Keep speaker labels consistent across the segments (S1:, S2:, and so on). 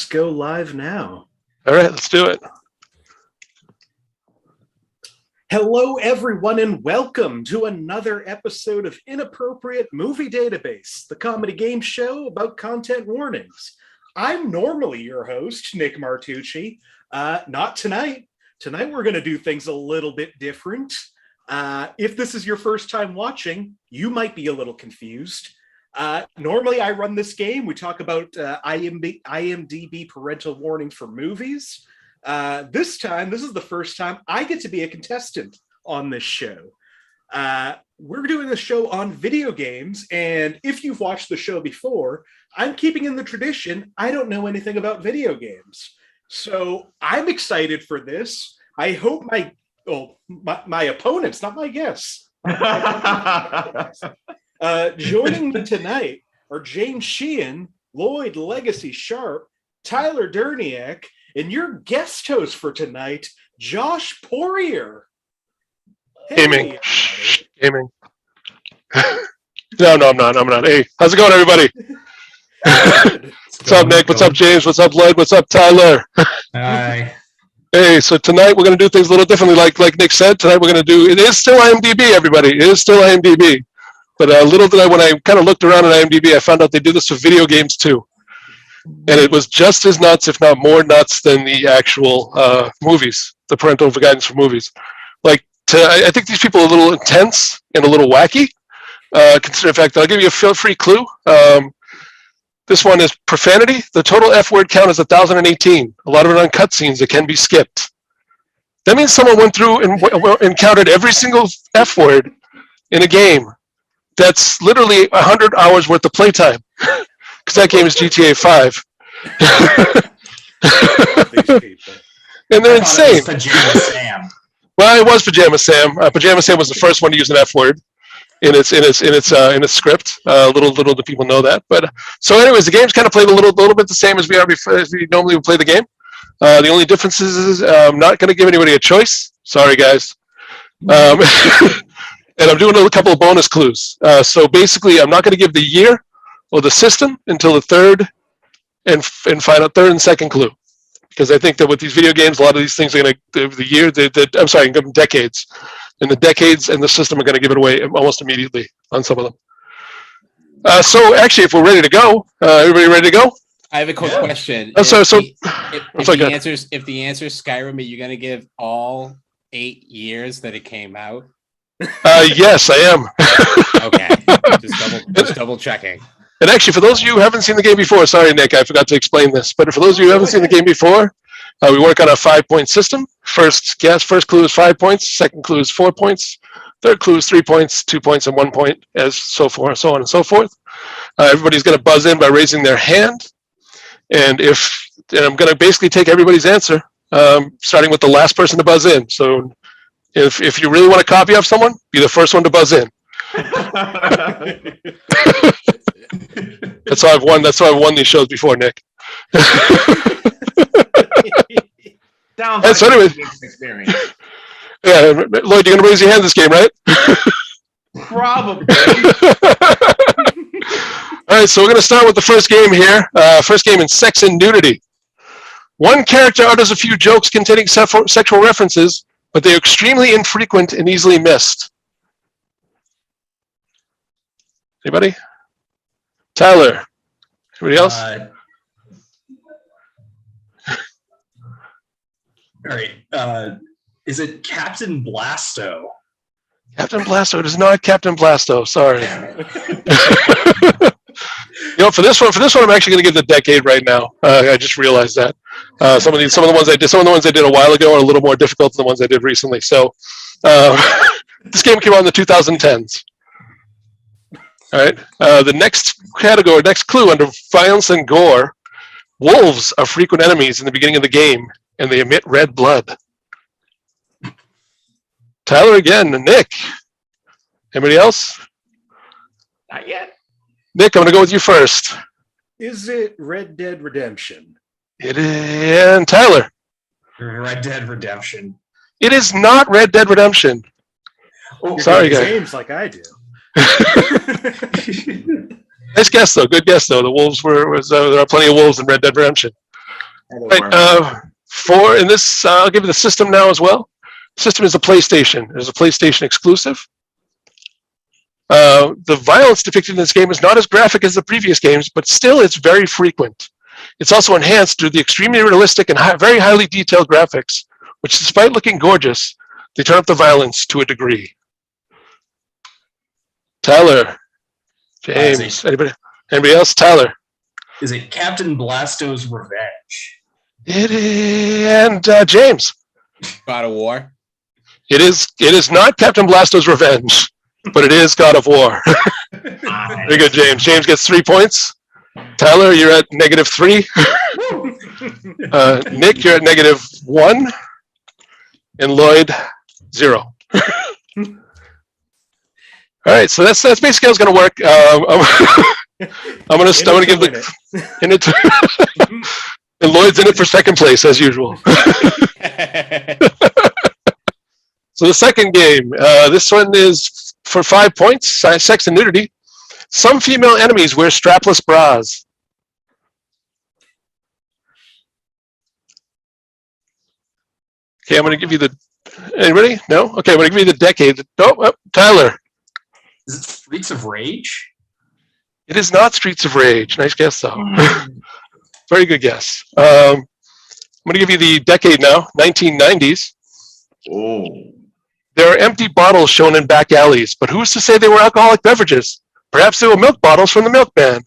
S1: go live now.
S2: All right, let's do it.
S1: Hello, everyone, and welcome to another episode of Inappropriate Movie Database, the comedy game show about content warnings. I'm normally your host, Nick Martucci. Not tonight. Tonight, we're going to do things a little bit different. If this is your first time watching, you might be a little confused. Normally, I run this game. We talk about IMDb parental warnings for movies. This time, this is the first time I get to be a contestant on this show. We're doing a show on video games, and if you've watched the show before, I'm keeping in the tradition. I don't know anything about video games. So I'm excited for this. I hope my opponents, not my guests. Joining me tonight are James Sheehan, Lloyd Legacy Sharp, Tyler Durniak, and your guest host for tonight, Josh Poirier.
S2: Gaming. No, I'm not. Hey, how's it going, everybody? What's up, Nick? What's up, James? What's up, Lloyd? What's up, Tyler?
S3: Hi.
S2: Hey, so tonight we're going to do things a little differently. Like Nick said, tonight we're going to do, it is still IMDb, everybody. It is still IMDb. But little did I, when I kind of looked around at IMDb, I found out they do this for video games too. And it was just as nuts, if not more nuts, than the actual movies, the parental guidance for movies. I think these people are a little intense and a little wacky. Consider, in fact, I'll give you a free clue. This one is profanity. The total F word count is 1,018. A lot of it on cutscenes that can be skipped. That means someone went through and counted every single F word in a game. That's literally 100 hours worth of playtime. Because that game is GTA 5. And they're insane.
S3: Pajama Sam.
S2: Well, it was Pajama Sam. Pajama Sam was the first one to use an F word in its script. Little do people know that. But so, anyways, the game's kind of played a little bit the same as we normally would play the game. The only difference is I'm not going to give anybody a choice. Sorry, guys. And I'm doing a couple of bonus clues. So basically, I'm not going to give the year or the system until the third and second clue, because I think that with these video games, a lot of these things are going to give them decades, and the decades and the system are going to give it away almost immediately on some of them. So actually, if we're ready to go, everybody ready to go?
S4: I have a quick question.
S2: If
S4: the answer's Skyrim, are you going to give all 8 years that it came out?
S2: Yes, I am.
S4: Okay, just double checking.
S2: And actually, for those of you who haven't seen the game before, sorry, Nick, I forgot to explain this. But for those of you who haven't seen the game before, we work on a 5-point system. First clue is 5 points. Second clue is 4 points. Third clue is 3 points, 2 points, and 1 point, as so on and so forth. Everybody's going to buzz in by raising their hand. And I'm going to basically take everybody's answer, starting with the last person to buzz in. So if you really want to copy off someone, be the first one to buzz in. That's how I've won these shows before, Nick.
S3: Sounds
S2: so anyway,
S3: experience.
S2: Yeah, Lloyd, you're gonna raise your hand this game, right?
S3: Probably.
S2: All right, so we're gonna start with the first game here. First game in sex and nudity. One character utters a few jokes containing sexual references, but they're extremely infrequent and easily missed. Anybody? Tyler? Anybody else?
S3: All right. Is it Captain Blasto?
S2: Captain Blasto. It is not Captain Blasto. Sorry. For this one, I'm actually going to give the decade right now. I just realized that some of the ones I did a while ago are a little more difficult than the ones I did recently. So this game came out in the 2010s. All right. The next clue under violence and gore: wolves are frequent enemies in the beginning of the game, and they emit red blood. Tyler again, and Nick. Anybody else?
S3: Not yet.
S2: Nick, I'm going to go with you first.
S1: Is it Red Dead Redemption?
S2: It is. And Tyler?
S3: Red Dead Redemption.
S2: It is not Red Dead Redemption.
S1: Oh,
S2: sorry, guys.
S1: Games like I do.
S2: Nice guess, though. Good guess, though. The wolves there are plenty of wolves in Red Dead Redemption. Right, in this, I'll give you the system now as well. System is a PlayStation. It is a PlayStation exclusive. The violence depicted in this game is not as graphic as the previous games, but still it's very frequent. It's also enhanced through the extremely realistic and very highly detailed graphics, which despite looking gorgeous, they turn up the violence to a degree. Tyler, James, anybody else? Tyler.
S3: Is it Captain Blasto's Revenge?
S2: It is, and James.
S4: God of War.
S2: It is not Captain Blasto's Revenge, but it is God of War. Very good, James. James gets 3 points. Tyler, you're at -3. Nick, you're at -1. And Lloyd, 0. All right, so that's basically how it's going to work. I'm going to give and Lloyd's in it for second place as usual. So the second game, this one is for 5 points. Sex and nudity. Some female enemies wear strapless bras. Okay, I'm going to give you the. Anybody? No. Okay, I'm going to give you the decade. Oh, Tyler.
S3: Is it Streets of Rage?
S2: It is not Streets of Rage. Nice guess, though. Very good guess. I'm going to give you the decade now, 1990s.
S3: Oh.
S2: There are empty bottles shown in back alleys, but who's to say they were alcoholic beverages? Perhaps they were milk bottles from the milkman.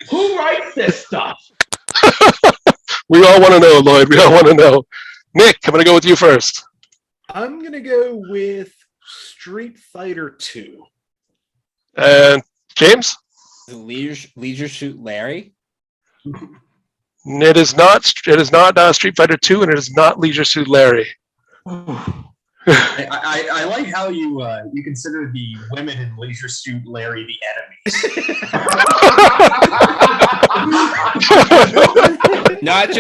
S5: Who writes this stuff?
S2: We all want to know, Lloyd. We all want to know. Nick, I'm going to go with you first.
S1: I'm going to go with Street Fighter 2.
S2: And James?
S4: Leisure Suit Larry?
S2: It is not Street Fighter 2, and it is not Leisure Suit Larry.
S3: I like how you consider the women in Leisure Suit Larry the enemies.
S4: Not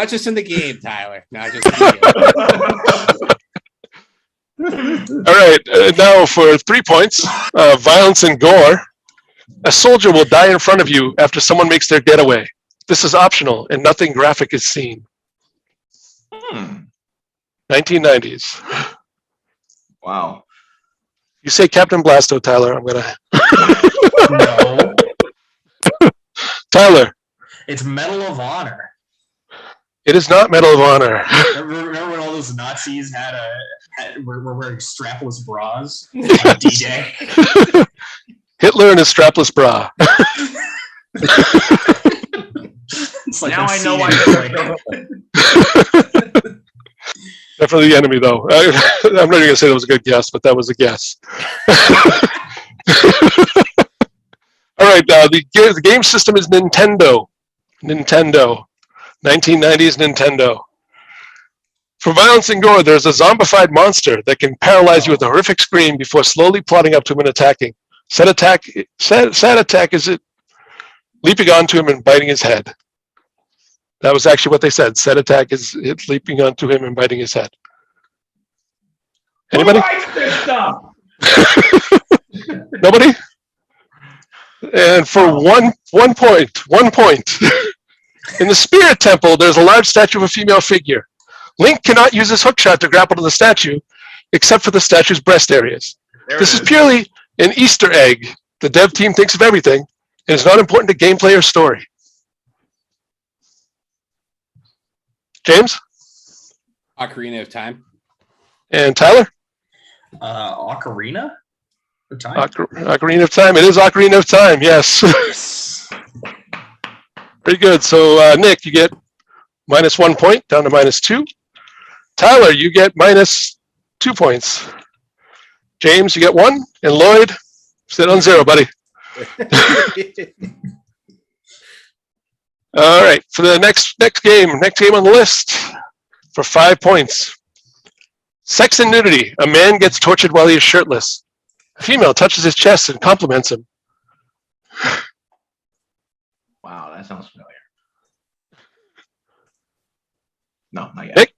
S4: just in the game, Tyler. Not just in the game.
S2: All right, now for 3 points, violence and gore. A soldier will die in front of you after someone makes their getaway. This is optional, and nothing graphic is seen. 1990s.
S5: Wow.
S2: You say Captain Blasto, Tyler. I'm gonna.
S3: No.
S2: Tyler.
S3: It's Medal of Honor.
S2: It is not Medal of Honor.
S3: Remember when all those Nazis were wearing strapless bras on D-Day?
S2: Hitler and his strapless bra.
S3: It's like
S5: Now I know why.
S2: Definitely the enemy, though. I'm not even going to say that was a good guess, but that was a guess. All right, the game system is Nintendo. 1990s Nintendo. For violence and gore, there's a zombified monster that can paralyze you with a horrific scream before slowly plodding up to him and attacking. Sad attack is it leaping onto him and biting his head. That was actually what they said. Set attack is it leaping onto him and biting his head. Anybody?
S5: Who writes this stuff?
S2: Nobody? And for one point. In the Spirit Temple, there's a large statue of a female figure. Link cannot use his hookshot to grapple to the statue, except for the statue's breast areas. This is purely an Easter egg. The dev team thinks of everything, and it's not important to gameplay or story. James?
S4: Ocarina of Time.
S2: And Tyler?
S3: Ocarina of Time?
S2: Ocarina of Time. It is Ocarina of Time, yes. Very good. So, Nick, you get -1 point, down to -2. Tyler, you get -2 points. James, you get 1. And Lloyd, sit on 0, buddy. All right, for the next game on the list for 5 points. Sex and nudity. A man gets tortured while he is shirtless. A female touches his chest and compliments him.
S5: Wow, that sounds familiar. No, not yet.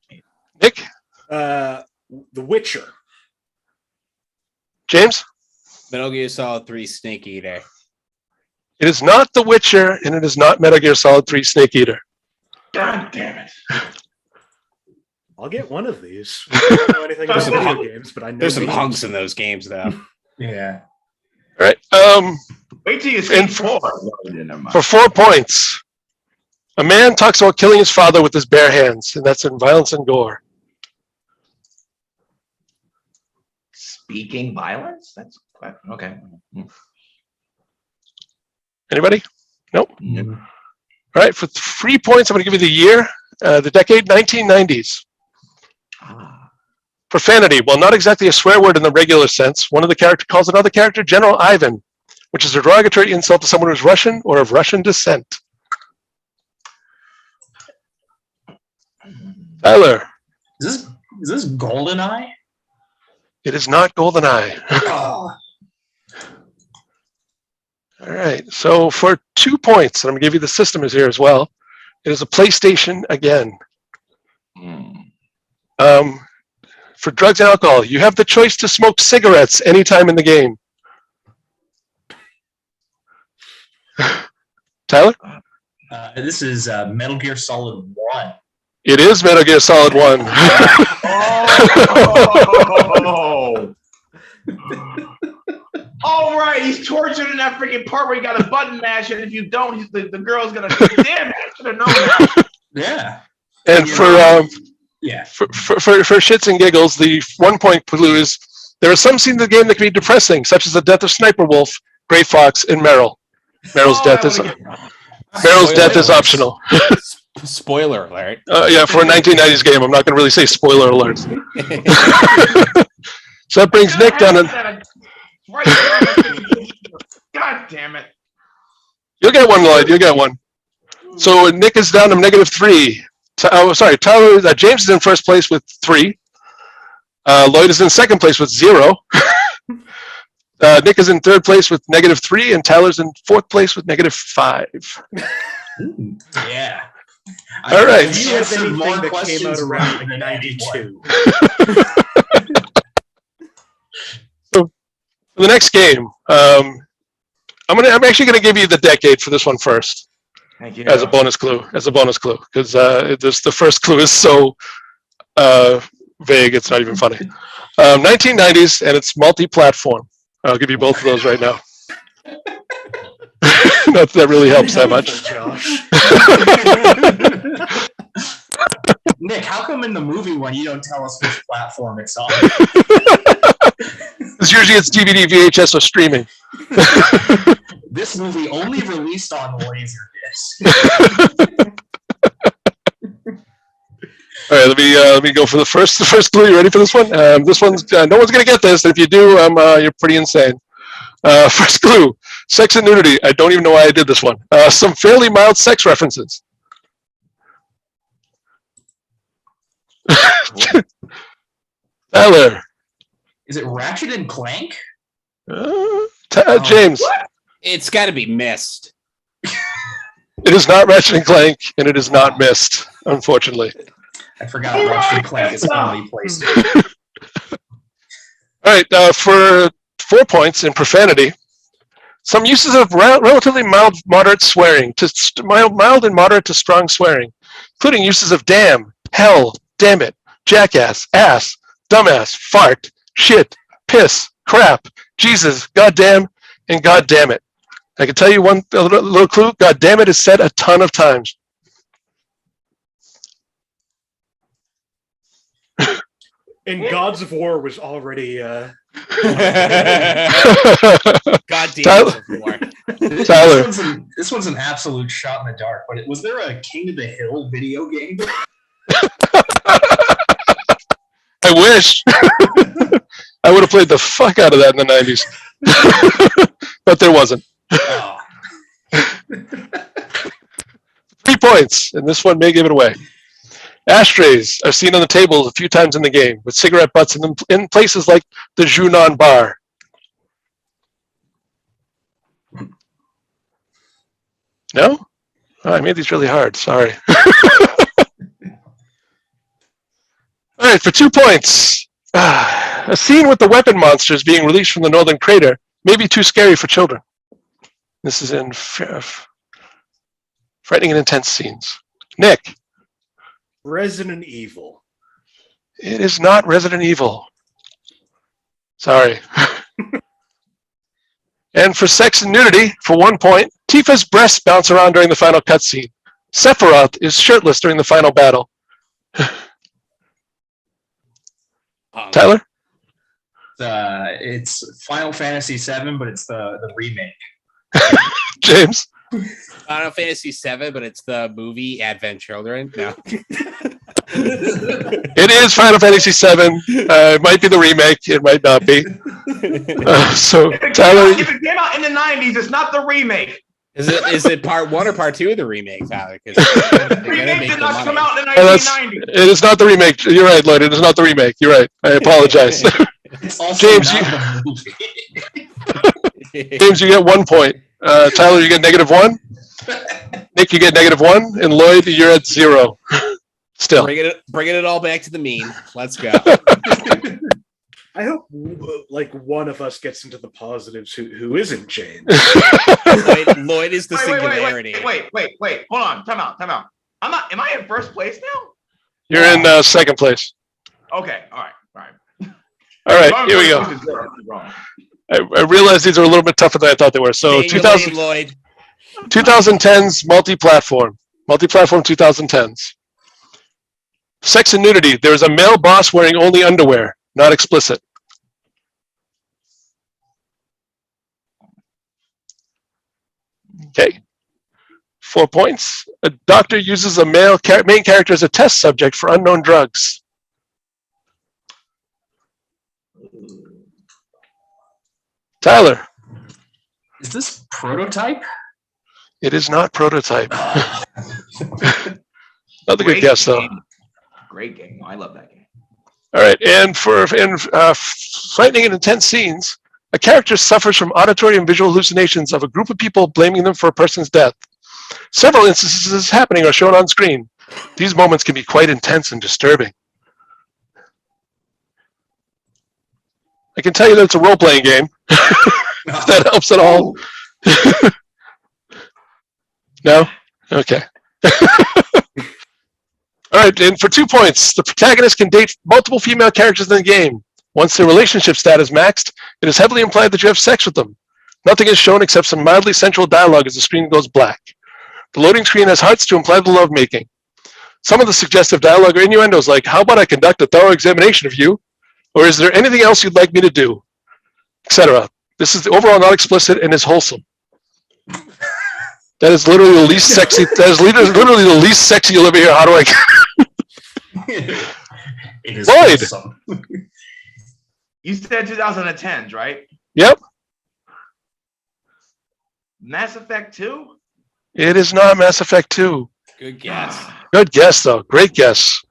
S2: Nick?
S1: The Witcher.
S2: James?
S4: Metal Gear Solid 3 Snake Eater.
S2: It is not The Witcher, and it is not Metal Gear Solid 3 Snake Eater.
S5: God damn it.
S1: I'll get one of these. I don't know anything about video games, but I know
S4: There's some
S1: games.
S4: hunks in those games, though.
S3: Yeah.
S2: All right.
S5: Wait till you see
S2: And
S5: 4. No, never mind.
S2: For 4 points, a man talks about killing his father with his bare hands, and that's in Violence and Gore.
S5: Speaking violence? That's quite okay.
S2: Anybody? Nope.
S5: Mm.
S2: All right. For 3 points, I'm going to give you the year, the decade, 1990s.
S5: Ah.
S2: Profanity, well, not exactly a swear word in the regular sense. One of the characters calls another character General Ivan, which is a derogatory insult to someone who's Russian or of Russian descent. Tyler.
S3: Is this GoldenEye?
S2: It is not GoldenEye.
S3: Oh.
S2: All right. So for 2 points, and I'm going to give you the system is here as well. It is a PlayStation again.
S5: Mm.
S2: For drugs and alcohol, you have the choice to smoke cigarettes anytime in the game. Tyler?
S3: This is Metal Gear Solid 1.
S2: It is Metal Gear Solid 1.
S5: Oh! All right, he's tortured in that freaking part where he got a button mash, and if you don't, the girl's gonna. Damn it! I should have known that.
S3: Yeah.
S2: And for shits and giggles, the 1 point clue is there are some scenes in the game that can be depressing, such as the death of Sniper Wolf, Gray Fox, and Meryl. Meryl's death is optional.
S4: Spoiler alert.
S2: Yeah, for a 1990s game, I'm not going to really say spoiler alert. So that brings Nick down.
S5: God damn it!
S2: You'll get one, Lloyd. You'll get one. So Nick is down to -3. Tyler. James is in first place with 3. Lloyd is in second place with 0. Nick is in third place with -3, and Tyler's in fourth place with -5.
S3: Yeah.
S2: All right.
S1: Do you have anything that came out around 92?
S2: So for the next game, I'm actually going to give you the decade for this one first.
S5: Thank you.
S2: As a bonus clue, because the first clue is so vague, it's not even funny. 1990s, and it's multi-platform. I'll give you both of those right now. Not that really helps that much.
S1: Josh.
S3: Nick, how come in the movie one you don't tell us which platform it's on?
S2: Because usually it's DVD, VHS, or streaming.
S3: This movie only released on Laserdisc.
S2: All right, let me go for the first clue. You ready for this one? This one's no one's gonna get this. If you do, you're pretty insane. First clue: sex and nudity. I don't even know why I did this one. Some fairly mild sex references. Tyler.
S3: Is it Ratchet and Clank?
S2: James.
S4: It's got to be Mist.
S2: It is not Ratchet and Clank, and it is not Mist, unfortunately.
S3: I forgot Ratchet and Clank is only placed.
S2: All right, for 4 points in profanity, some uses of relatively mild, moderate swearing to mild and moderate to strong swearing, including uses of damn, hell, damn it, jackass, ass, dumbass, fart, shit, piss, crap, Jesus, goddamn, and goddamn it. I can tell you a little clue. God damn it is said a ton of times.
S1: And Gods of War was already.
S4: God damn
S2: Tyler.
S4: War.
S2: Tyler.
S3: This one's an absolute shot in the dark. But was there a King of the Hill video game?
S2: I wish. I would have played the fuck out of that in the 90s. But there wasn't.
S3: Oh.
S2: 3 points, and this one may give it away. Ashtrays are seen on the tables a few times in the game, with cigarette butts in places like the Junon Bar. No? Oh, I made these really hard. Sorry. All right, for 2 points. A scene with the weapon monsters being released from the northern crater may be too scary for children. This is in frightening and intense scenes. Nick.
S1: Resident Evil.
S2: It is not Resident Evil. Sorry. And for sex and nudity, for 1 point, Tifa's breasts bounce around during the final cutscene. Sephiroth is shirtless during the final battle. Tyler?
S3: It's Final Fantasy VII, but it's the remake.
S2: James?
S4: Final Fantasy VII, but it's the movie Advent Children. No.
S2: It is Final Fantasy VII. It might be the remake. It might not be. So, Tyler.
S5: If it came out in the 90s, it's not the remake.
S4: Is it part 1 or part 2 of the remake, Tyler?
S5: The remake did not come out in the 1990s.
S2: It is not the remake. You're right, Lloyd. It is not the remake. You're right. I apologize. James, James, you get 1 point. Tyler, you get -1. Nick, you get -1, and Lloyd, you're at 0. Still,
S4: bringing it all back to the mean. Let's go.
S1: I hope like one of us gets into the positives who isn't James.
S4: Lloyd is the singularity.
S5: Wait. Hold on. Time out. Am I in first place now?
S2: You're in second place.
S5: Okay. All right.
S2: All right. Here we go. I realize these are a little bit tougher than I thought they were. So 2010s multi-platform 2010s. Sex and nudity. There is a male boss wearing only underwear, not explicit. Okay. 4 points. A doctor uses a male main character as a test subject for unknown drugs. Tyler.
S3: Is this Prototype?
S2: It is not Prototype. Another good guess, though.
S5: Great game. I love that game.
S2: All right, and for frightening and intense scenes, a character suffers from auditory and visual hallucinations of a group of people blaming them for a person's death. Several instances of this happening are shown on screen. These moments can be quite intense and disturbing. I can tell you that it's a role-playing game. If that helps at all. No? Okay. All right, and for 2 points, the protagonist can date multiple female characters in the game. Once their relationship status maxed, it is heavily implied that you have sex with them. Nothing is shown except some mildly sensual dialogue as the screen goes black. The loading screen has hearts to imply the lovemaking. Some of the suggestive dialogue are innuendos like, how about I conduct a thorough examination of you? Or is there anything else you'd like me to do? Etc. This is overall not explicit and is wholesome. That is literally the least sexy. That is literally the least sexy you'll ever hear. How do I?
S3: It is
S2: Lloyd.
S3: awesome.
S5: You said 2010s, right?
S2: Yep.
S5: Mass Effect 2?
S2: It is not Mass Effect 2.
S4: Good guess.
S2: Good guess, though. Great guess.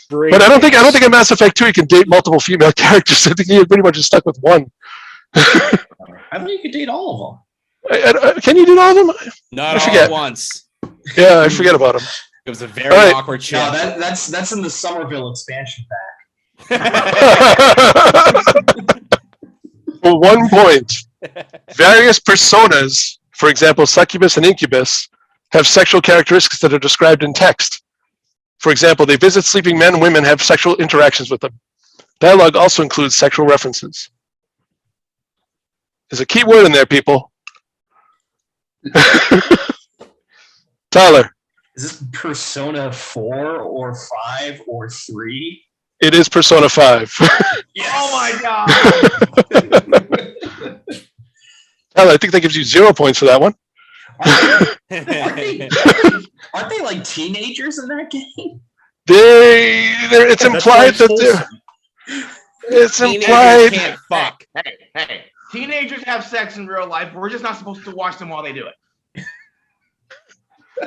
S1: Great
S2: But I don't
S1: guess.
S2: think in Mass Effect 2 you can date multiple female characters. I think you're pretty much just stuck with one.
S3: I thought you could date all of them.
S2: Can you do all of them?
S4: Not
S2: I
S4: all
S2: forget.
S4: at once.
S2: Yeah, I forget about them.
S4: It was a very
S2: All right.
S4: awkward chat.
S3: No, that's in the Somerville expansion pack.
S2: For 1 point, various personas, for example, succubus and incubus, have sexual characteristics that are described in text. For example, they visit sleeping men and women, have sexual interactions with them. Dialogue also includes sexual references. There's a key word in there, people. Tyler.
S3: Is this Persona 4 or 5 or 3?
S2: It is Persona 5.
S3: Yes.
S5: Oh my god!
S2: Tyler, I think that gives you 0 points for that one.
S3: Aren't they like teenagers in that game?
S2: It's implied that they're. It's
S4: Teenagers
S2: implied.
S4: can't fuck.
S5: Hey. Teenagers have sex in real life. We're just not supposed to watch them while they do it.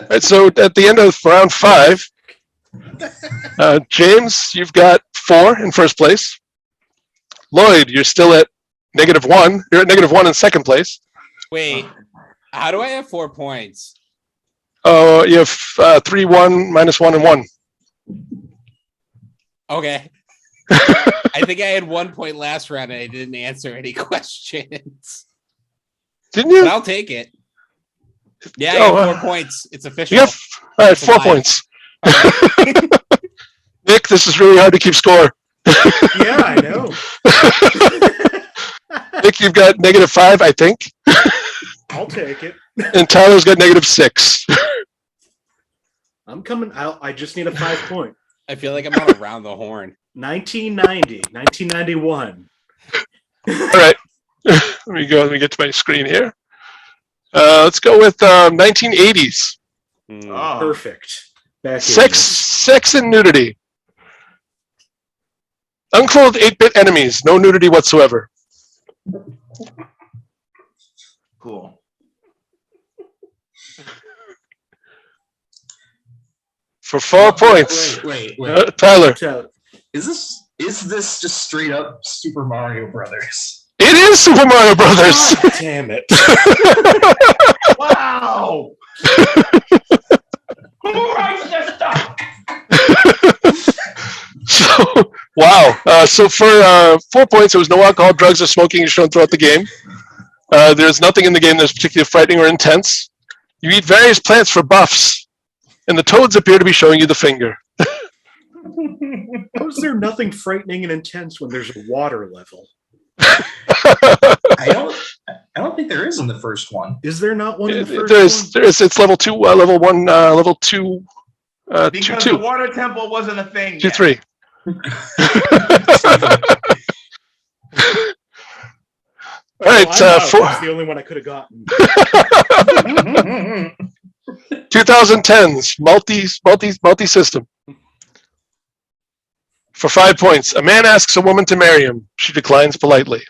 S2: Right, so at the end of round 5, James, you've got 4 in first place. Lloyd, you're still at -1. You're at -1 in second place.
S4: Wait, how do I have 4 points?
S2: Oh, you have 3, 1, -1, and 1.
S4: Okay. I think I had 1 point last round and I didn't answer any questions.
S2: Didn't you?
S4: But I'll take it. Yeah, I got 4 points. It's official.
S2: All right, 4 points. Nick, this is really hard to keep score.
S1: Yeah, I know.
S2: Nick, you've got -5, I think.
S1: I'll take it.
S2: And Tyler's got -6.
S1: I'm coming out. I just need a 5 point.
S4: I feel like I'm on around the horn.
S1: 1990, 1991.
S2: All right. Let me get to my screen here. Let's go with 1980s.
S5: Oh.
S1: Perfect. Back
S2: Sex and nudity. Unclothed 8-bit enemies. No nudity whatsoever.
S5: Cool.
S2: For 4 points.
S3: Wait.
S2: Tyler.
S3: Is this just straight up Super Mario Brothers?
S2: It is Super Mario Brothers.
S1: God damn it.
S5: Wow. Who writes this stuff?
S2: So, wow. So for 4 points, there was no alcohol, drugs, or smoking shown throughout the game. There's nothing in the game that's particularly frightening or intense. You eat various plants for buffs, and the toads appear to be showing you the finger.
S1: How is there nothing frightening and intense when there's a water level?
S3: I don't think there is in the first one.
S1: Is there not one in the first one?
S2: It's level 2, level 1, level 2,
S5: Because
S2: 2,
S5: the water temple wasn't a thing
S2: 2,
S5: yet.
S2: 3. All right,
S1: That's the only one I could have gotten.
S2: 2010s multi-system. For 5 points, a man asks a woman to marry him. She declines politely.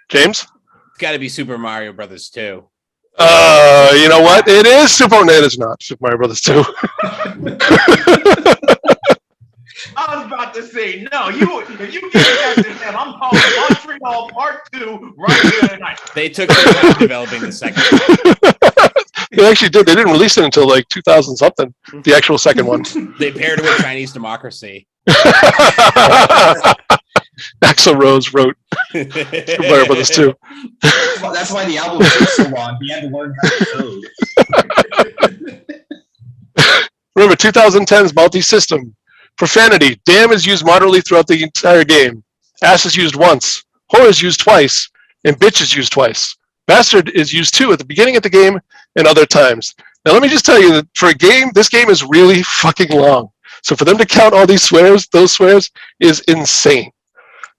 S2: James?
S4: It's got to be Super Mario Brothers 2.
S2: You know what? It is Super. No, it is not Super Mario Brothers 2.
S5: I was about to say, no, if you get that to him, I'm calling Montreal Part 2 right here tonight.
S4: They took their time developing the second one.
S2: They actually did. They didn't release it until like 2000 something. The actual second one.
S4: They paired it with Chinese democracy.
S2: Axl Rose wrote Super Mario Brothers 2.
S3: That's why the album took so long. He had to learn how to code.
S2: Remember, 2010's multi-system. Profanity. Damn is used moderately throughout the entire game. Ass is used once. Whore is used twice. And bitch is used twice. Bastard is used too at the beginning of the game and other times. Now let me just tell you that for a game, this game is really fucking long. So for them to count all these swears, those swears, is insane.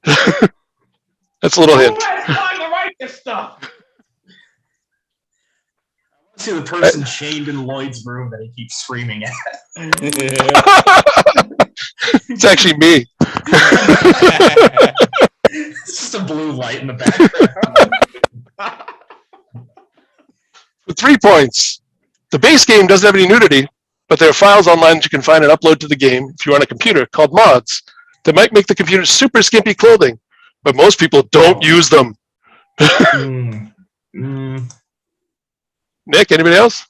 S2: That's a little hint.
S5: Who has time to write this stuff?
S3: See the person chained in Lloyd's room that he keeps screaming at.
S2: It's actually me.
S3: It's just a blue light in the background.
S2: For 3 points, the base game doesn't have any nudity, but there are files online that you can find and upload to the game if you're on a computer called mods that might make the computer super skimpy clothing, but most people don't use them. Nick, anybody else?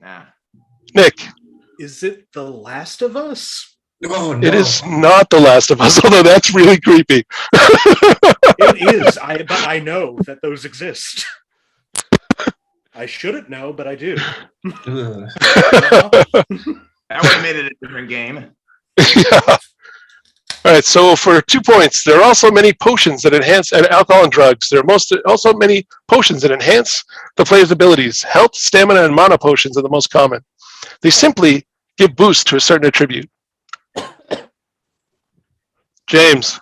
S5: Nah.
S2: Nick.
S1: Is it The Last of Us?
S3: Oh, no.
S2: It is not The Last of Us, although that's really creepy.
S1: It is. But I know that those exist. I shouldn't know, but I do.
S5: That would have made it a different game.
S2: Yeah. All right, so for 2 points, there are also many potions that enhance alcohol and drugs. There are also many potions that enhance the player's abilities. Health, stamina, and mana potions are the most common. They simply give boost to a certain attribute. James.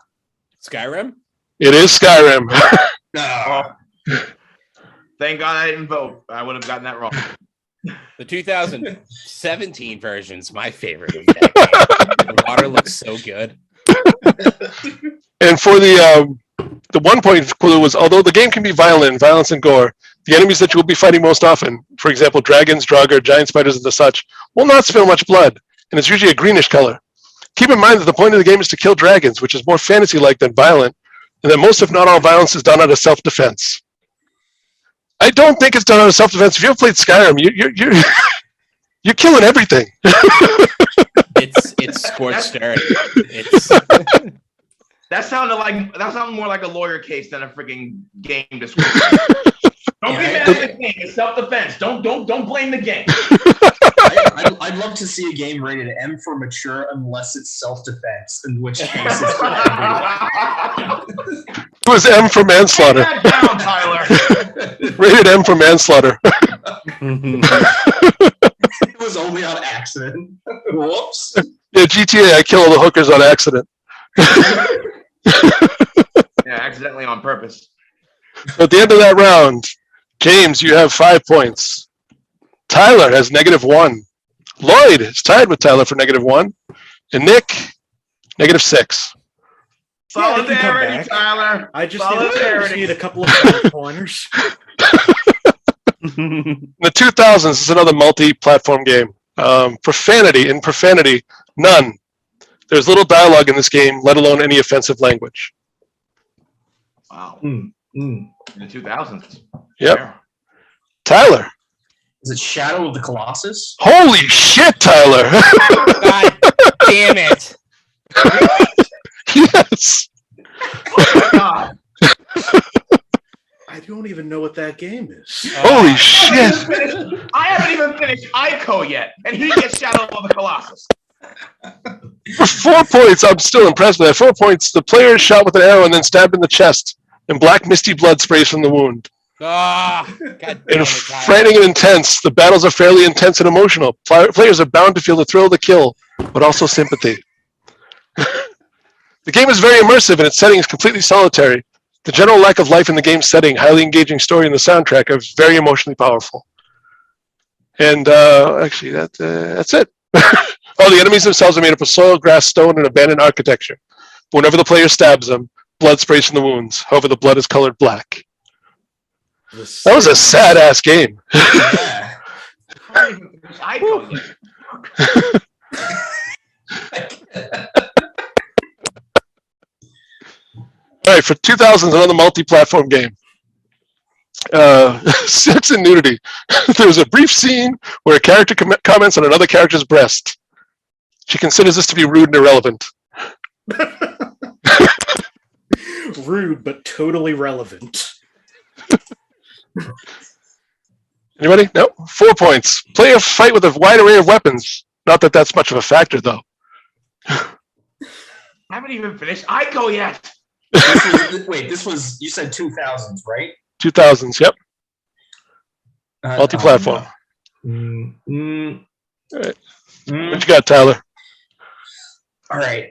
S4: Skyrim?
S2: It is Skyrim.
S5: Oh. Thank God I didn't vote. I would have gotten that wrong.
S4: The 2017 version's my favorite of that game. The water looks so good.
S2: And for the 1 point clue was, although the game can be violence and gore, the enemies that you will be fighting most often, for example, dragons, Draugr, giant spiders, and the such, will not spill much blood, and it's usually a greenish color. Keep in mind that the point of the game is to kill dragons, which is more fantasy-like than violent, and that most, if not all, violence is done out of self-defense. I don't think it's done out of self-defense. If you ever played Skyrim, you're killing everything.
S4: It's scorched earth.
S5: That sounded more like a lawyer case than a freaking game description. Don't be mad at the game. It's self-defense. Don't blame the game.
S3: I'd love to see a game rated M for mature unless it's self-defense, in which case it's
S2: It was M for manslaughter.
S5: Take that down, Tyler.
S2: Rated M for manslaughter.
S3: It was only on accident. Whoops.
S2: Yeah, GTA, I kill all the hookers on accident.
S5: Yeah, accidentally on purpose.
S2: At the end of that round, James, you have 5 points. Tyler has -1. Lloyd is tied with Tyler for -1. And Nick, -6.
S1: Yeah, I can come
S5: Solidarity,
S1: back.
S5: Tyler.
S1: I just
S5: Solidarity.
S1: need a couple of pointers.
S2: In the 2000s, this is another multi-platform game. Profanity, none. There's little dialogue in this game, let alone any offensive language.
S5: Wow. In the 2000s.
S2: Yep.
S5: Yeah.
S2: Tyler.
S3: Is it Shadow of the Colossus?
S2: Holy shit, Tyler.
S4: God damn it.
S2: Yes.
S5: Oh my God.
S1: I don't even know what that game is.
S2: Holy shit.
S5: I haven't even finished Ico yet, and he gets Shadow of the Colossus.
S2: For 4 points, I'm still impressed with that. 4 points, the player is shot with an arrow and then stabbed in the chest, and black misty blood sprays from the wound.
S4: God damn
S2: And
S4: it,
S2: frightening and intense, the battles are fairly intense and emotional. Players are bound to feel the thrill of the kill, but also sympathy. The game is very immersive and its setting is completely solitary. The general lack of life in the game's setting, highly engaging story, and the soundtrack are very emotionally powerful. And actually, that's it. Oh, the enemies themselves are made up of soil, grass, stone, and abandoned architecture. But whenever the player stabs them, blood sprays from the wounds. However, the blood is colored black. That was a sad-ass game.
S3: Yeah.
S5: I haven't even finished Ico yet.
S2: All right, for 2000s, another multi-platform game. Sex and nudity. There's a brief scene where a character comments on another character's breast. She considers this to be rude and irrelevant.
S1: Rude, but totally relevant.
S2: Anybody? No? 4 points. Player fight with a wide array of weapons. Not that that's much of a factor, though.
S5: I haven't even finished Ico yet.
S3: This was, you said 2000s, right?
S2: 2000s, yep. Multi-platform.
S3: All
S2: What you got, Tyler?
S3: right.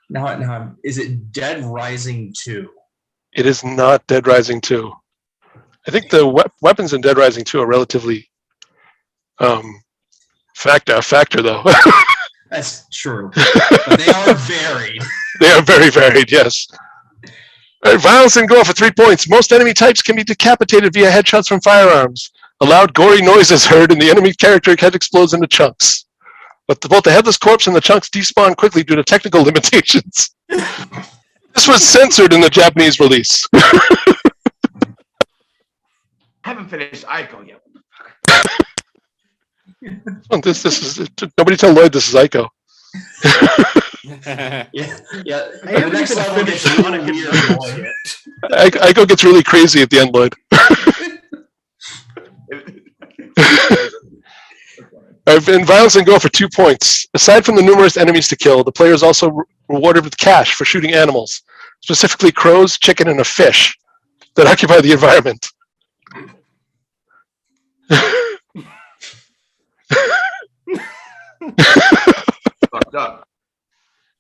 S3: Now, is it Dead Rising 2?
S2: It is not Dead Rising 2. I think the weapons in Dead Rising 2 are relatively factor though.
S3: That's true. But they are varied.
S2: They are very varied, yes. All right, violence and gore for 3 points. Most enemy types can be decapitated via headshots from firearms. A loud, gory noise is heard, and the enemy character head explodes into chunks. But both the headless corpse and the chunks despawn quickly due to technical limitations. This was censored in the Japanese release.
S5: I haven't finished Ico yet.
S2: This is nobody tell Lloyd this is Ico.
S3: Yeah.
S1: I haven't even finished Sonic
S3: weird.
S1: Adventures yet.
S2: Ico gets really crazy at the end, Lloyd. In violence and gore for 2 points. Aside from the numerous enemies to kill, the player is also rewarded with cash for shooting animals, specifically crows, chicken, and a fish that occupy the environment.
S5: Fucked up.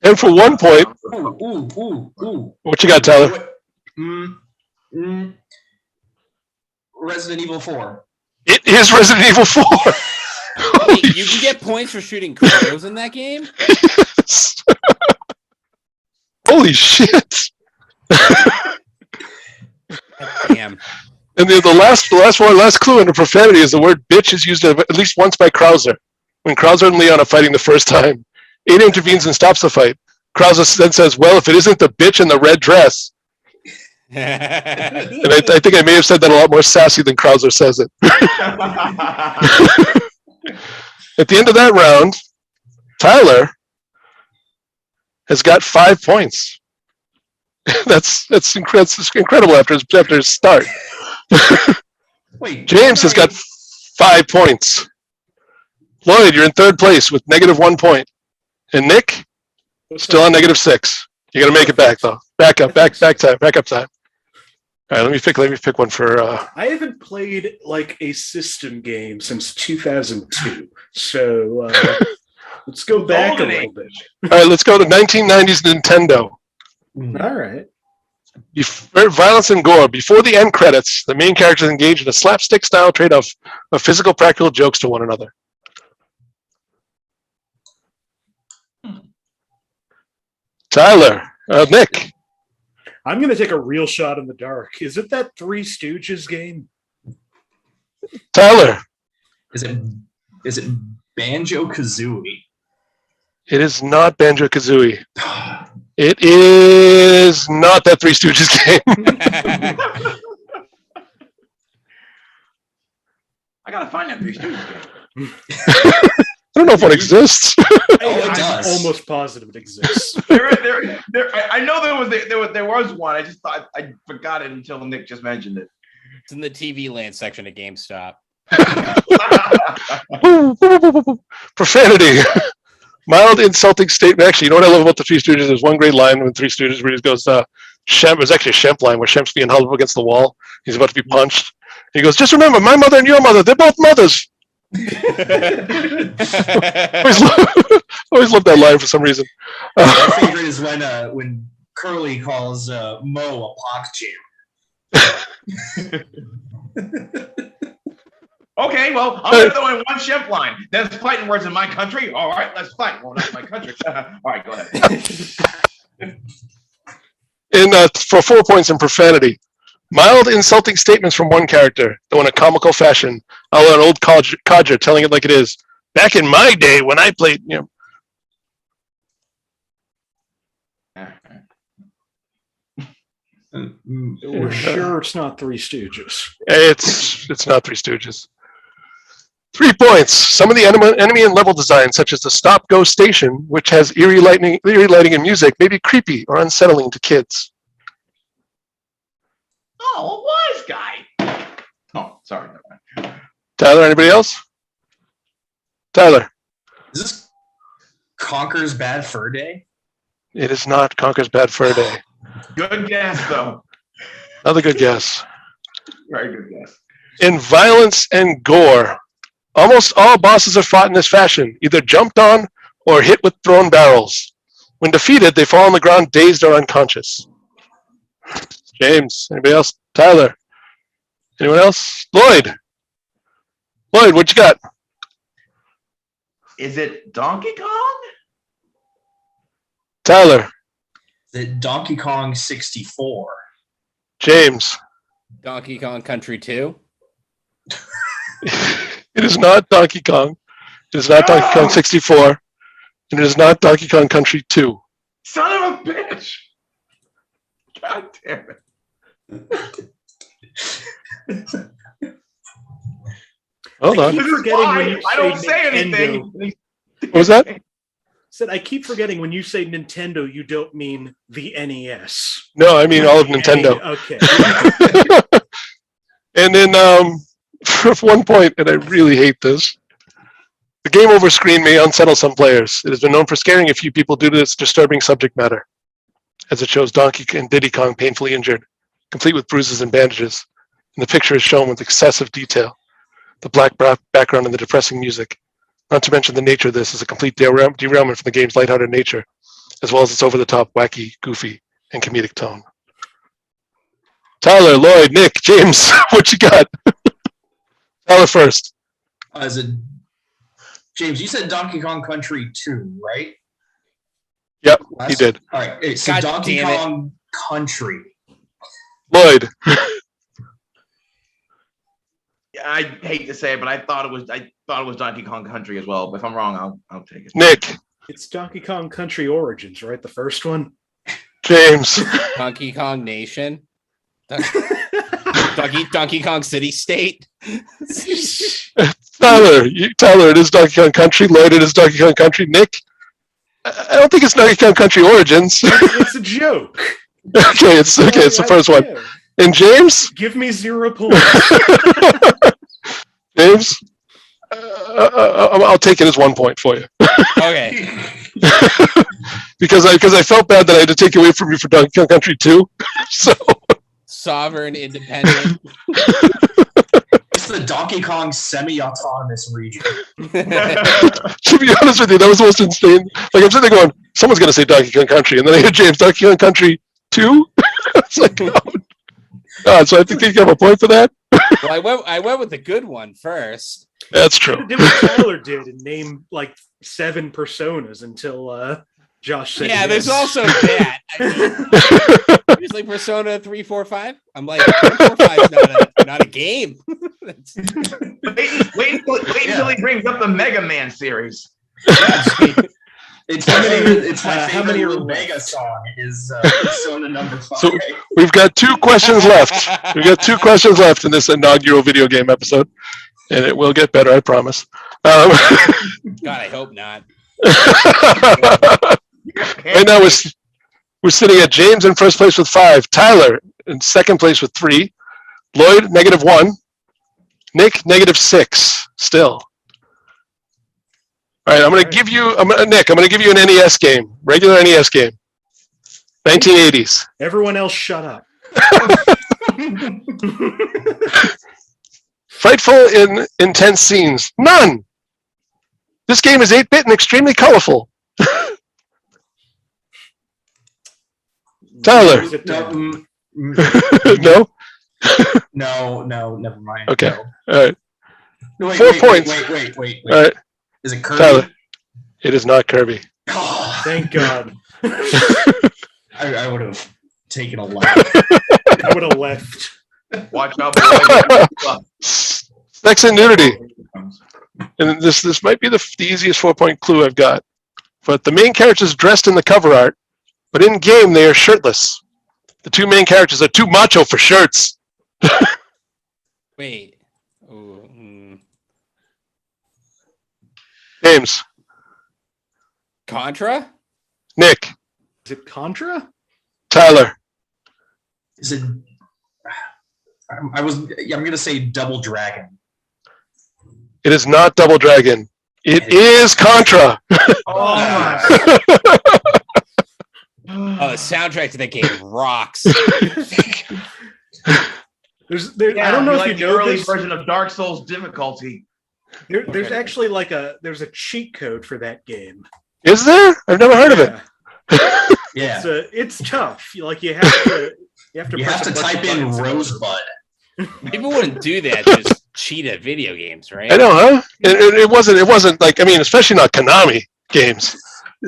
S2: And for 1 point,
S3: Ooh.
S2: what you got, Tyler?
S3: Resident Evil 4.
S2: It is Resident Evil 4.
S4: Wait, you can get points for shooting crows in that game?
S2: Yes. Holy shit.
S4: Damn.
S2: And the last clue under profanity is the word bitch is used at least once by Krauser. When Krauser and Leon are fighting the first time, Ada intervenes and stops the fight. Krauser then says, well, if it isn't the bitch in the red dress. And I think I may have said that a lot more sassy than Krauser says it. At the end of that round, Tyler has got 5 points. That's incredible after his start.
S3: Wait,
S2: James has got 5 points. Lloyd, you're in third place with -1 point. And Nick, still on -6. You got to make it back though. Back up time. All right, let me pick one for.
S1: I haven't played like a system game since 2002, so let's go back a little bit.
S2: All right, let's go to 1990s Nintendo.
S1: All right.
S2: Violence and gore. Before the end credits, the main characters engage in a slapstick-style trade-off of physical, practical jokes to one another. Tyler, Nick.
S1: I'm going to take a real shot in the dark. Is it that Three Stooges game?
S2: Tyler.
S3: Is it Banjo-Kazooie?
S2: It is not Banjo-Kazooie. It is not that Three Stooges game.
S5: I gotta find that Three Stooges game.
S2: I don't know if one exists.
S1: I'm almost positive it exists.
S5: I know there was one. I just thought I forgot it until Nick just mentioned it.
S4: It's in the TV land section at GameStop.
S2: Profanity. Mild insulting statement. Actually, you know what I love about the Three Stooges? There's one great line in Three Stooges where he goes, Shemp, it was actually a Shemp line where Shemp's being held up against the wall. He's about to be punched. He goes, just remember, my mother and your mother, they're both mothers. Always love that line for some reason.
S3: My favorite is when Curly calls Mo a PogChamp.
S5: Okay, well, I'm going to throw in one Shemp line. There's fighting words in my country. All right, let's fight. Well, not my country. All right, go ahead.
S2: For 4 points in profanity. Mild insulting statements from one character, though in a comical fashion, a la an old codger telling it like it is. Back in my day when I played,
S1: We're sure it's not Three Stooges.
S2: It's not Three Stooges. 3 points. Some of the enemy and level design, such as the stop-go station, which has eerie lighting and music, may be creepy or unsettling to kids.
S5: Oh, a wise guy. Oh, sorry.
S2: Tyler, anybody else? Tyler.
S3: Is this Conker's Bad Fur Day?
S2: It is not Conker's Bad Fur Day.
S5: Good guess, though.
S2: Another good guess.
S5: Very good guess.
S2: In violence and gore, almost all bosses are fought in this fashion, either jumped on or hit with thrown barrels. When defeated, they fall on the ground dazed or unconscious. James, anybody else? Tyler, anyone else? Lloyd, what you got?
S5: Is it Donkey Kong?
S2: Tyler.
S3: Is it Donkey Kong 64?
S2: James.
S4: Donkey Kong Country 2?
S2: It is not Donkey Kong. It is not Donkey Kong 64. And it is not Donkey Kong Country 2.
S5: Son of a bitch! God damn it.
S2: Hold on.
S5: I don't say anything.
S2: What was that?
S1: Said I keep forgetting when you say Nintendo, you don't mean the NES.
S2: No, I mean all of Nintendo.
S1: Okay.
S2: And then for 1 point, and I really hate this, the game over screen may unsettle some players. It has been known for scaring a few people due to its disturbing subject matter, as it shows Donkey and Diddy Kong painfully injured, complete with bruises and bandages. And the picture is shown with excessive detail, the black background and the depressing music. Not to mention the nature of this is a complete derailment from the game's lighthearted nature, as well as its over-the-top, wacky, goofy, and comedic tone. Tyler, Lloyd, Nick, James, what you got? Tyler first.
S3: James, you said Donkey Kong Country 2, right?
S2: Yep, he did.
S3: All right, so Donkey Kong Country.
S2: Lloyd.
S5: I hate to say it, but I thought it was Donkey Kong Country as well. But if I'm wrong, I'll take it.
S2: Nick.
S1: It's Donkey Kong Country Origins, right? The first one.
S2: James.
S4: Donkey Kong Nation. Donkey Kong City State.
S2: Tyler, it is Donkey Kong Country. Lloyd, it is Donkey Kong Country. Nick. I don't think it's Donkey Kong Country Origins.
S1: It's a joke.
S2: Okay, it's the first one. And James?
S1: Give me 0 points.
S2: James? I'll take it as 1 point for you.
S4: Okay.
S2: because I felt bad that I had to take away from you for Donkey Kong Country 2. So
S4: Sovereign, independent.
S3: It's the Donkey Kong semi-autonomous region.
S2: To be honest with you, that was the most insane. Like I'm sitting there going, someone's gonna say Donkey Kong Country, and then I hear James, Donkey Kong Country 2? It's like, oh God, so I think you have a point for that.
S4: Well, I went with the good one first.
S2: That's true.
S1: Did what Tyler did and name like 7 personas until Josh said.
S4: Yeah,
S1: yes.
S4: there's also that. I mean, it's like Persona 3, 4, 5. I'm like, 3, 4, 5 is not a game.
S5: Wait until he brings up the Mega Man series.
S3: It's my favorite little Mega song is Persona number 5.
S2: So we've got 2 questions left. We've got 2 questions left in this inaugural video game episode, and it will get better, I promise.
S4: God, I hope not.
S2: Right now we're sitting at James in first place with 5, Tyler in second place with 3, Lloyd -1, Nick -6 still. All right, I'm going to give you, Nick, I'm going to give you an NES game, regular NES game, 1980s.
S1: Everyone else shut up.
S2: Frightful in intense scenes. None! This game is 8-bit and extremely colorful. Tyler. No?
S3: No, never mind.
S2: Okay,
S3: No.
S2: all right.
S3: No, wait,
S2: 4 points.
S3: Wait.
S2: All right,
S3: Is it Kirby?
S2: Tyler. It is not Kirby.
S3: Oh,
S1: Thank God.
S3: I would have taken a lap.
S1: I would have left.
S5: Watch out.
S2: Sex and nudity. And this might be the easiest 4-point clue I've got. But the main character is dressed in the cover art, but in game they are shirtless. The 2 main characters are too macho for shirts.
S4: Wait. Ooh,
S2: James.
S4: Contra?
S2: Nick.
S1: Is it Contra?
S2: Tyler.
S3: Is it? I'm gonna say Double Dragon.
S2: It is not Double Dragon. It is Contra.
S5: Oh,
S4: Oh, the soundtrack to that game rocks.
S1: I don't know if
S5: like
S1: you
S5: the
S1: know
S5: early
S1: this.
S5: version of Dark Souls difficulty.
S1: There's actually there's a cheat code for that game.
S2: Is there? I've never heard of it.
S3: Yeah.
S1: It's tough. You have to
S3: You have
S1: press
S3: to
S1: a bunch of
S3: type in
S1: buttons in order.
S3: Rosebud.
S4: People wouldn't do that to just cheat at video games, right?
S2: I know, huh? It wasn't like, I mean, especially not Konami games.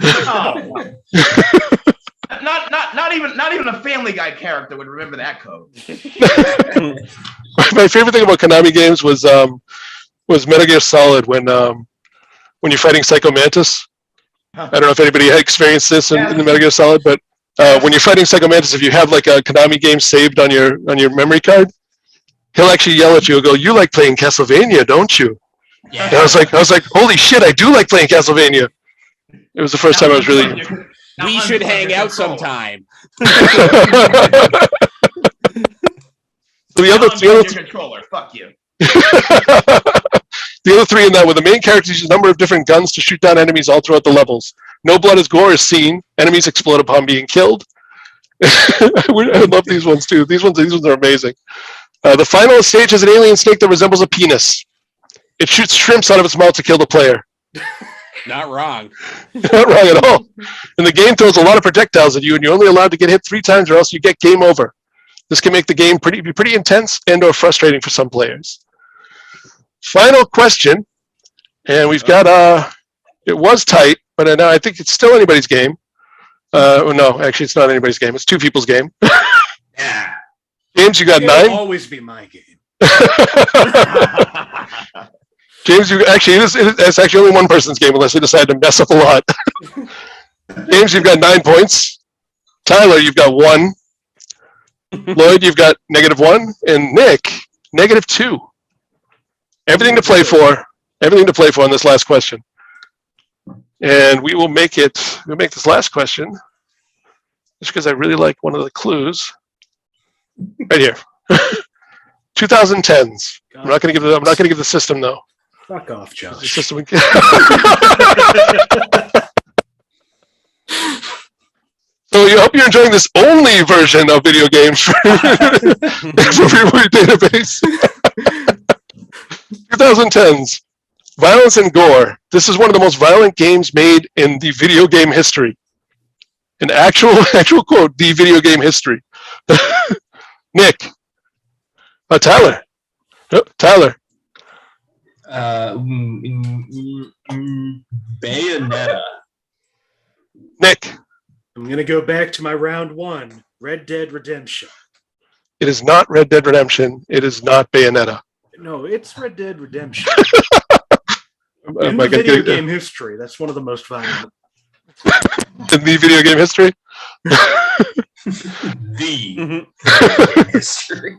S5: Oh. Not even a Family Guy character would remember that code.
S2: My favorite thing about Konami games was Metal Gear Solid when you're fighting Psycho Mantis. I don't know if anybody had experienced this in the Metal Gear Solid, but when you're fighting Psycho Mantis, if you have like a Konami game saved on your memory card, he'll actually yell at you and go, "You like playing Castlevania, don't you?"
S3: Yeah.
S2: And I was like, holy shit, I do like playing Castlevania. It was the first time I was really.
S4: We should hang out sometime.
S2: The other
S5: controller. Fuck you.
S2: The other 3 in that were the main characters use a number of different guns to shoot down enemies all throughout the levels. No blood as gore is seen. Enemies explode upon being killed. I love these ones too. These ones are amazing. The final stage has an alien snake that resembles a penis. It shoots shrimps out of its mouth to kill the player.
S4: Not wrong.
S2: Not wrong at all. And the game throws a lot of projectiles at you, and you're only allowed to get hit 3 times or else you get game over. This can make the game pretty intense and or frustrating for some players. Final question, and we've got it was tight, but now I think it's still anybody's game. No, actually, it's not anybody's game. It's 2 people's game.
S3: Yeah.
S2: James, you got
S1: It'll
S2: 9.
S1: always be my game.
S2: James, it's actually only one person's game unless they decide to mess up a lot. James, you've got 9 points. Tyler, you've got 1. Lloyd, you've got -1, and Nick, -2. Everything to play for on this last question. And we'll make this last question, just because I really like one of the clues. Right here. 2010s. I'm not going to give the system though.
S1: Fuck off,
S2: The
S1: Josh.
S2: system. So I hope you're enjoying this only version of video games for Inappropriate Movie Database. 2010s. Violence and gore. This is one of the most violent games made in the video game history. An actual quote, the video game history. Nick. Tyler. Oh, Tyler.
S3: Bayonetta.
S2: Nick.
S1: I'm going to go back to my round one, Red Dead Redemption.
S2: It is not Red Dead Redemption. It is not Bayonetta.
S1: No, it's Red Dead Redemption. In the video game history, that's one of the most violent.
S2: In the video game history?
S3: The history.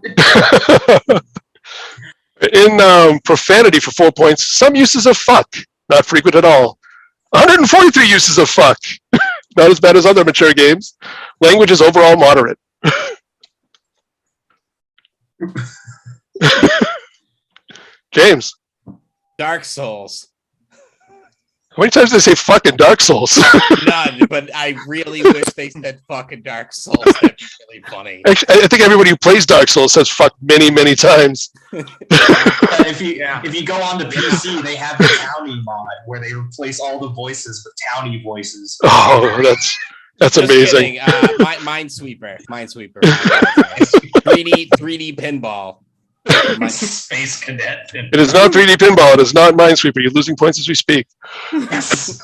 S2: In profanity for 4 points, some uses of fuck, not frequent at all. 143 uses of fuck, not as bad as other mature games. Language is overall moderate. James.
S4: Dark Souls.
S2: How many times did they say fucking Dark Souls?
S4: None, but I really wish they said fucking Dark Souls. That'd be really funny.
S2: Actually, I think everybody who plays Dark Souls says fuck many, many times.
S3: If you go on to PC, they have the Townie mod where they replace all the voices with Townie voices.
S2: Oh, that's amazing.
S4: Minesweeper. 3D pinball.
S3: Space Cadet.
S2: It is not 3D pinball. It is not Minesweeper. You're losing points as we speak.
S3: Yes.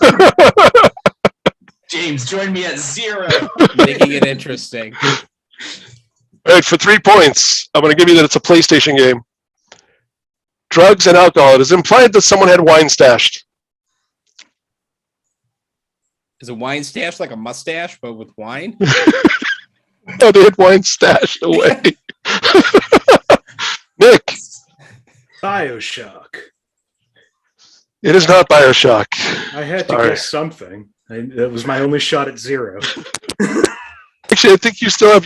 S3: James, join me at 0.
S4: Making it interesting.
S2: All right, for 3 points, I'm going to give you that it's a PlayStation game. Drugs and alcohol. It is implied that someone had wine stashed.
S4: Is a wine stash like a mustache, but with wine?
S2: No, they had wine stashed away. Nick.
S1: BioShock.
S2: It is not BioShock.
S1: I had to guess something. That was my only shot at 0.
S2: Actually, I think you still have.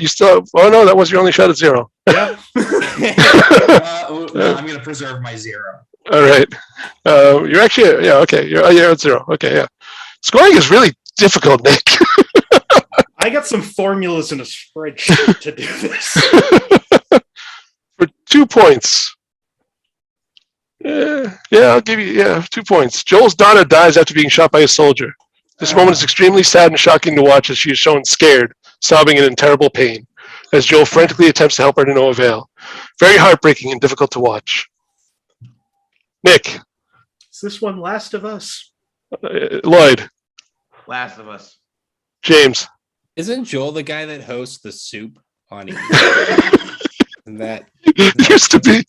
S2: Oh no, that was your only shot at 0.
S1: Yeah.
S3: I'm going to preserve my 0.
S2: All right. You're actually okay. You're at 0. Okay, yeah. Scoring is really difficult, Nick.
S1: I got some formulas in a spreadsheet to do this.
S2: For 2 points. I'll give you 2 points. Joel's daughter dies after being shot by a soldier. This moment is extremely sad and shocking to watch as she is shown scared, sobbing and in terrible pain, as Joel frantically attempts to help her to no avail. Very heartbreaking and difficult to watch. Nick.
S1: Is this one Last of Us?
S2: Lloyd.
S5: Last of Us.
S2: James.
S4: Isn't Joel the guy that hosts the soup on E? And that
S2: used to be.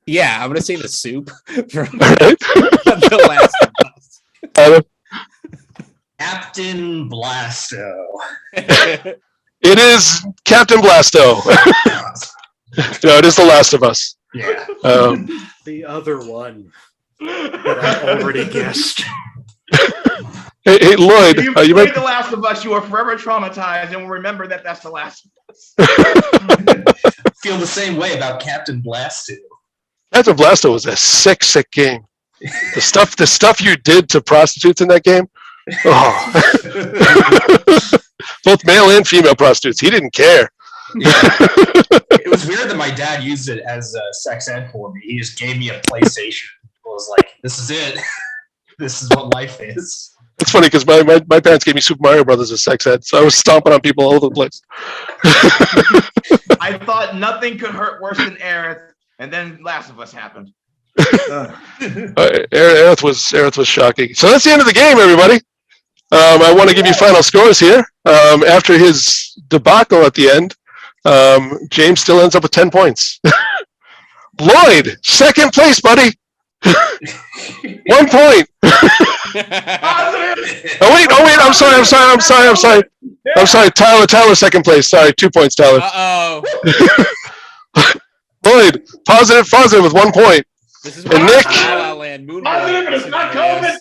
S4: Yeah, I'm gonna say the soup from
S2: Right.
S4: The Last of Us.
S3: Captain Blasto.
S2: It is Captain Blasto. No, it is The Last of Us.
S3: Yeah.
S1: The other one that I already guessed.
S2: Hey, Lloyd.
S5: If you played The Last of Us, you are forever traumatized and will remember that that's The Last of Us.
S3: Feel the same way about Captain Blasto.
S2: Captain Blasto was a sick game. The stuff you did to prostitutes in that game. Oh. Both male and female prostitutes. He didn't care.
S3: Yeah. It was weird that my dad used it as sex ed for me. He just gave me a PlayStation. I was like, this is it. This is what life is.
S2: It's funny because my parents gave me Super Mario Brothers as sex ed, so I was stomping on people all over the place.
S5: I thought nothing could hurt worse than Aerith, and then Last of Us happened.
S2: Aerith was shocking. So that's the end of the game, everybody. I want to give you final scores here. After his debacle at the end, James still ends up with 10 points. Lloyd, second place, buddy. 1 point. Oh wait, I'm sorry. Tyler, second place. Sorry, 2 points, Tyler.
S4: Uh-oh.
S2: Lloyd, positive with 1 point.
S4: This is
S2: And Nick.
S4: La La playing Moonboy.
S5: Positive, it's not COVID.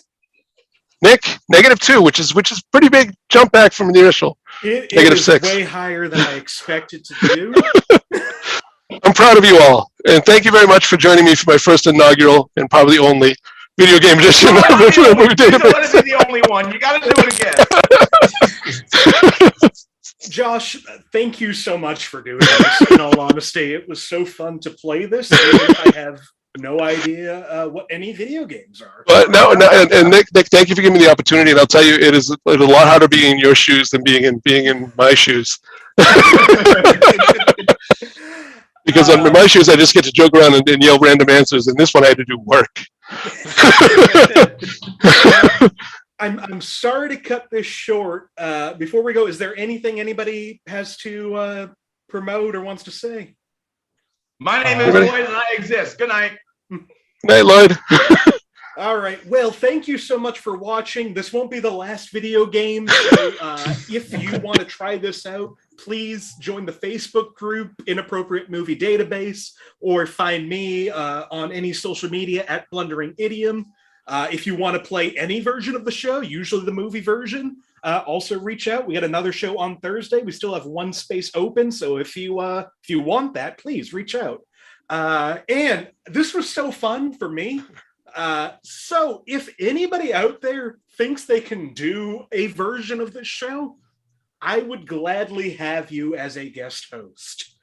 S2: Nick, -2, which is pretty big jump back from the initial.
S1: It is
S2: -6.
S1: way higher than I expected to do.
S2: I'm proud of you all, and thank you very much for joining me for my first inaugural and probably only video game edition of the Movie
S5: You don't want
S2: Database.
S5: to be the only one. You got to do it again.
S1: Josh, thank you so much for doing this. In all honesty, it was so fun to play this. I have no idea what any video games are.
S2: But no, and Nick, thank you for giving me the opportunity. And I'll tell you, it's a lot harder being in your shoes than being in my shoes. Because in my shoes, I just get to joke around and yell random answers. And this one, I had to do work.
S1: I'm sorry to cut this short. Before we go, is there anything anybody has to promote or wants to say?
S5: My name is Lloyd, and I exist. Good night.
S2: Night, Lloyd.
S1: All right. Well, thank you so much for watching. This won't be the last video game. So, if you want to try this out, please join the Facebook group, Inappropriate Movie Database, or find me on any social media at Blundering Idiom. If you want to play any version of the show, usually the movie version, also reach out. We got another show on Thursday. We still have one space open, so if you want that, please reach out. And this was so fun for me. So if anybody out there thinks they can do a version of this show, I would gladly have you as a guest host.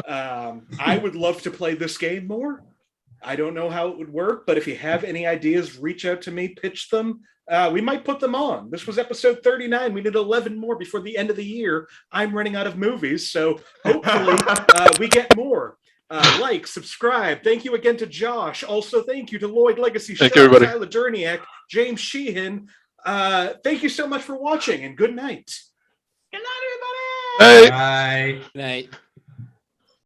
S1: I would love to play this game more. I don't know how it would work, but if you have any ideas, reach out to me, pitch them. We might put them on. This was episode 39. We did 11 more before the end of the year. I'm running out of movies, so hopefully we get more. Like, subscribe. Thank you again to Josh. Also, thank you to Lloyd Legacy,
S2: Thank you, everybody.
S1: Tyler Durniak, James Sheehan. Thank you so much for watching, and good night.
S5: Good night, everybody.
S2: Hey.
S3: Bye.
S4: Night.